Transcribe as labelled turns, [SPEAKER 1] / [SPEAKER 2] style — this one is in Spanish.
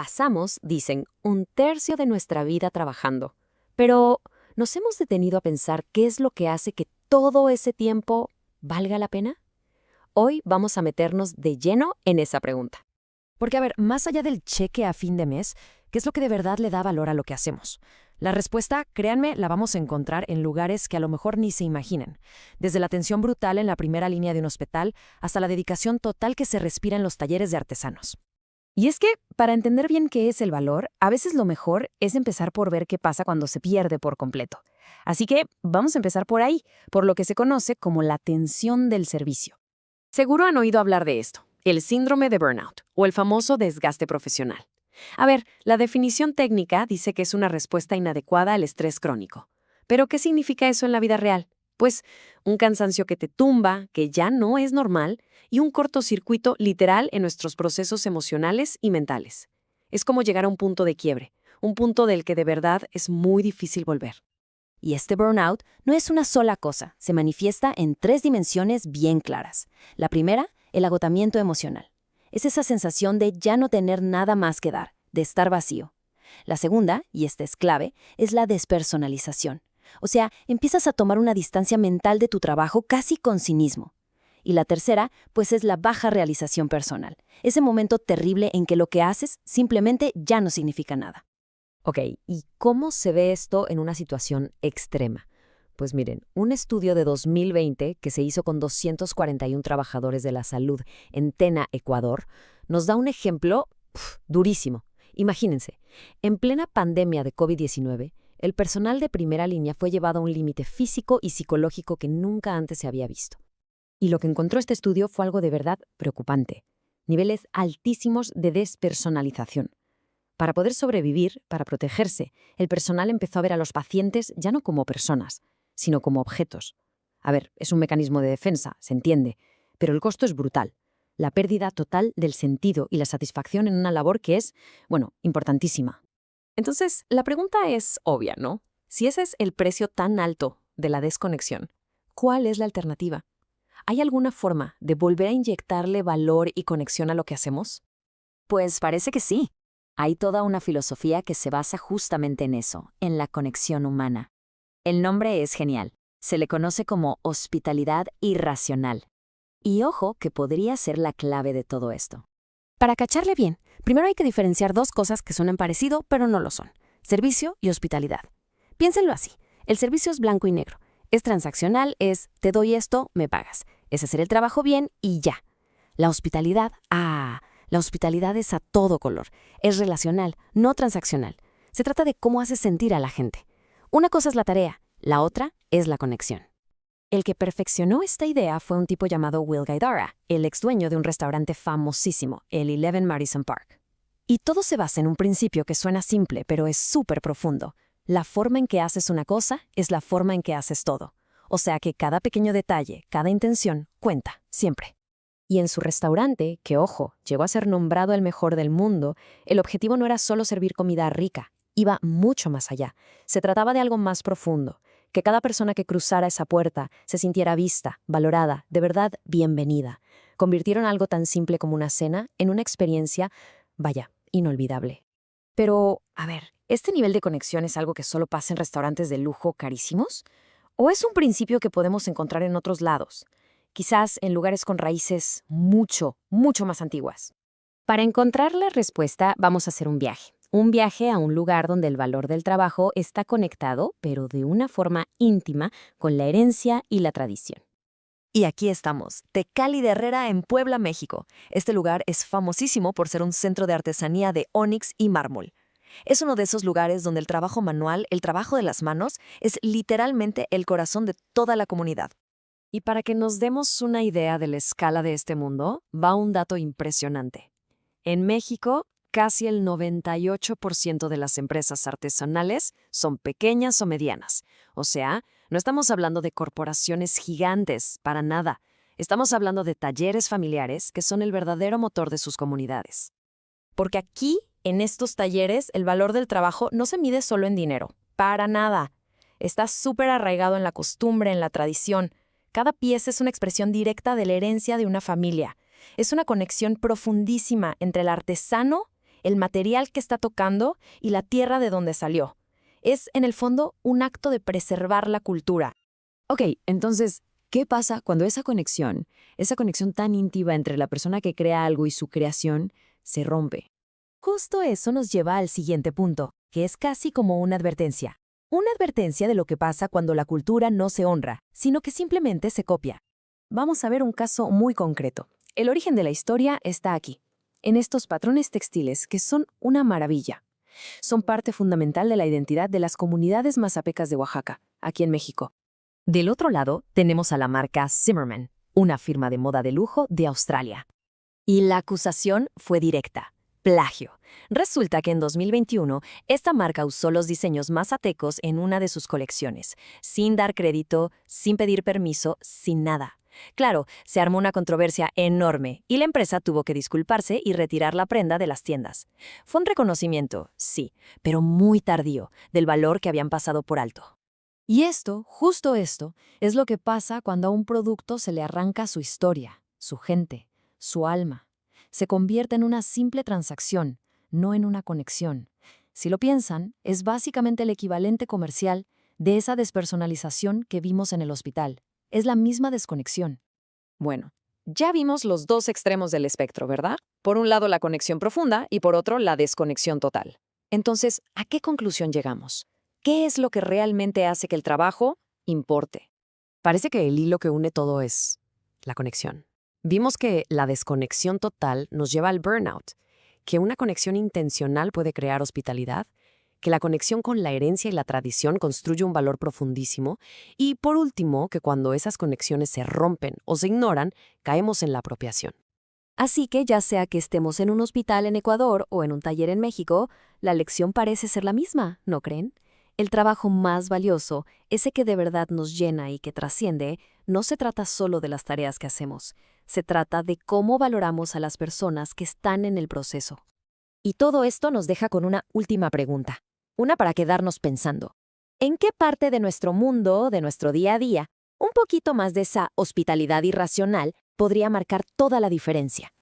[SPEAKER 1] Pasamos, dicen, un tercio de nuestra vida trabajando. Pero, ¿nos hemos detenido a pensar qué es lo que hace que todo ese tiempo valga la pena? Hoy vamos a meternos de lleno en esa pregunta.
[SPEAKER 2] Porque, a ver, más allá del cheque a fin de mes, ¿qué es lo que de verdad le da valor a lo que hacemos? La respuesta, créanme, la vamos a encontrar en lugares que a lo mejor ni se imaginen. Desde la atención brutal en la primera línea de un hospital hasta la dedicación total que se respira en los talleres de artesanos.
[SPEAKER 1] Y es que, para entender bien qué es el valor, a veces lo mejor es empezar por ver qué pasa cuando se pierde por completo. Así que vamos a empezar por ahí, por lo que se conoce como la tensión del servicio. Seguro han oído hablar de esto, el síndrome de burnout o el famoso desgaste profesional. A ver, la definición técnica dice que es una respuesta inadecuada al estrés crónico. ¿Pero qué significa eso en la vida real? Pues un cansancio que te tumba, que ya no es normal, y un cortocircuito literal en nuestros procesos emocionales y mentales. Es como llegar a un punto de quiebre, un punto del que de verdad es muy difícil volver.
[SPEAKER 2] Y este burnout no es una sola cosa, se manifiesta en 3 dimensiones bien claras. La primera, el agotamiento emocional. Es esa sensación de ya no tener nada más que dar, de estar vacío. La segunda, y esta es clave, es la despersonalización. O sea, empiezas a tomar una distancia mental de tu trabajo casi con cinismo. Y la tercera, pues es la baja realización personal. Ese momento terrible en que lo que haces simplemente ya no significa nada.
[SPEAKER 1] Ok, ¿y cómo se ve esto en una situación extrema? Pues miren, un estudio de 2020 que se hizo con 241 trabajadores de la salud en Tena, Ecuador, nos da un ejemplo durísimo. Imagínense, en plena pandemia de COVID-19, el personal de primera línea fue llevado a un límite físico y psicológico que nunca antes se había visto. Y lo que encontró este estudio fue algo de verdad preocupante. Niveles altísimos de despersonalización. Para poder sobrevivir, para protegerse, el personal empezó a ver a los pacientes ya no como personas, sino como objetos. A ver, es un mecanismo de defensa, se entiende, pero el costo es brutal. La pérdida total del sentido y la satisfacción en una labor que es, bueno, importantísima. Entonces, la pregunta es obvia, ¿no? Si ese es el precio tan alto de la desconexión, ¿cuál es la alternativa? ¿Hay alguna forma de volver a inyectarle valor y conexión a lo que hacemos?
[SPEAKER 2] Pues parece que sí. Hay toda una filosofía que se basa justamente en eso, en la conexión humana. El nombre es genial. Se le conoce como hospitalidad irracional. Y ojo que podría ser la clave de todo esto.
[SPEAKER 3] Para cacharle bien, primero hay que diferenciar 2 cosas que suenan parecido, pero no lo son: servicio y hospitalidad. Piénsenlo así: el servicio es blanco y negro. Es transaccional, es te doy esto, me pagas. Es hacer el trabajo bien y ya. La hospitalidad, la hospitalidad es a todo color. Es relacional, no transaccional. Se trata de cómo haces sentir a la gente. Una cosa es la tarea, la otra es la conexión. El que perfeccionó esta idea fue un tipo llamado Will Guidara, el ex dueño de un restaurante famosísimo, el 11 Madison Park. Y todo se basa en un principio que suena simple, pero es súper profundo. La forma en que haces una cosa es la forma en que haces todo. O sea que cada pequeño detalle, cada intención, cuenta, siempre. Y en su restaurante, que ojo, llegó a ser nombrado el mejor del mundo, el objetivo no era solo servir comida rica, iba mucho más allá. Se trataba de algo más profundo, que cada persona que cruzara esa puerta se sintiera vista, valorada, de verdad bienvenida. Convirtieron algo tan simple como una cena en una experiencia, vaya, inolvidable. Pero, a ver, ¿este nivel de conexión es algo que solo pasa en restaurantes de lujo carísimos? ¿O es un principio que podemos encontrar en otros lados? Quizás en lugares con raíces mucho, mucho más antiguas.
[SPEAKER 1] Para encontrar la respuesta, vamos a hacer un viaje. Un viaje a un lugar donde el valor del trabajo está conectado, pero de una forma íntima, con la herencia y la tradición.
[SPEAKER 2] Y aquí estamos, Tecali de Herrera en Puebla, México. Este lugar es famosísimo por ser un centro de artesanía de ónix y mármol. Es uno de esos lugares donde el trabajo manual, el trabajo de las manos, es literalmente el corazón de toda la comunidad. Y para que nos demos una idea de la escala de este mundo, va un dato impresionante. En México, casi el 98% de las empresas artesanales son pequeñas o medianas. O sea, no estamos hablando de corporaciones gigantes, para nada. Estamos hablando de talleres familiares que son el verdadero motor de sus comunidades.
[SPEAKER 3] Porque aquí, en estos talleres, el valor del trabajo no se mide solo en dinero. Para nada. Está súper arraigado en la costumbre, en la tradición. Cada pieza es una expresión directa de la herencia de una familia. Es una conexión profundísima entre el artesano,
[SPEAKER 2] el material que está tocando y la tierra de donde salió. Es, en el fondo, un acto de preservar la cultura.
[SPEAKER 1] Ok, entonces, ¿qué pasa cuando esa conexión tan íntima entre la persona que crea algo y su creación, se rompe?
[SPEAKER 2] Justo eso nos lleva al siguiente punto, que es casi como una advertencia. Una advertencia de lo que pasa cuando la cultura no se honra, sino que simplemente se copia. Vamos a ver un caso muy concreto. El origen de la historia está aquí, en estos patrones textiles que son una maravilla. Son parte fundamental de la identidad de las comunidades mazapecas de Oaxaca, aquí en México. Del otro lado, tenemos a la marca Zimmermann, una firma de moda de lujo de Australia. Y la acusación fue directa: plagio. Resulta que en 2021, esta marca usó los diseños mazatecos en una de sus colecciones, sin dar crédito, sin pedir permiso, sin nada. Claro, se armó una controversia enorme y la empresa tuvo que disculparse y retirar la prenda de las tiendas. Fue un reconocimiento, sí, pero muy tardío, del valor que habían pasado por alto. Y justo esto, es lo que pasa cuando a un producto se le arranca su historia, su gente, su alma. Se convierte en una simple transacción, no en una conexión. Si lo piensan, es básicamente el equivalente comercial de esa despersonalización que vimos en el hospital. Es la misma desconexión.
[SPEAKER 1] Bueno, ya vimos los dos extremos del espectro, ¿verdad? Por un lado la conexión profunda y por otro la desconexión total. Entonces, ¿a qué conclusión llegamos? ¿Qué es lo que realmente hace que el trabajo importe? Parece que el hilo que une todo es la conexión. Vimos que la desconexión total nos lleva al burnout, que una conexión intencional puede crear hospitalidad, que la conexión con la herencia y la tradición construye un valor profundísimo, y por último, que cuando esas conexiones se rompen o se ignoran, caemos en la apropiación.
[SPEAKER 2] Así que ya sea que estemos en un hospital en Ecuador o en un taller en México, la lección parece ser la misma, ¿no creen? El trabajo más valioso, ese que de verdad nos llena y que trasciende, no se trata solo de las tareas que hacemos, se trata de cómo valoramos a las personas que están en el proceso. Y todo esto nos deja con una última pregunta, una para quedarnos pensando. ¿En qué parte de nuestro mundo, de nuestro día a día, un poquito más de esa hospitalidad irracional podría marcar toda la diferencia?